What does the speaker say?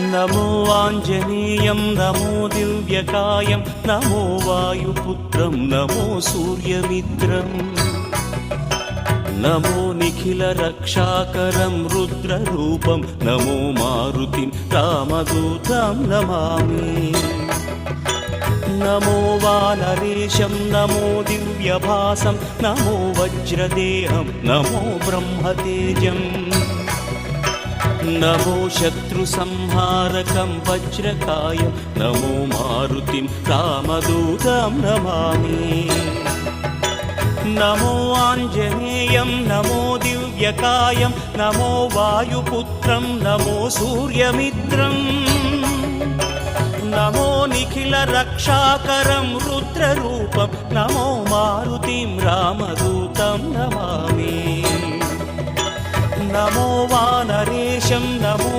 నమో ఆంజనేయం నమో దివ్యకాయం నమో వాయుపుత్రం నమో సూర్యమిత్రం నమో నిఖిల రక్షాకరం రుద్రరూపం నమో మారుతిం రామదూతం నమామి నమో వానరేశం నమో దివ్యభాసం నమో వజ్రదేహం నమో బ్రహ్మతేజం నమో శత్రు సంహారకం వజ్రకాయం నమో మారుతిం రామదూతం నమామి నమో ఆంజనేయం నమో దివ్యకాయం నమో వాయుపుత్రం నమో సూర్యమిత్రం నమో నిఖిల రక్షాకరం రుద్రరూపం నమో మారుతిం రామదూతం నమామి నమో వానరేశం నమో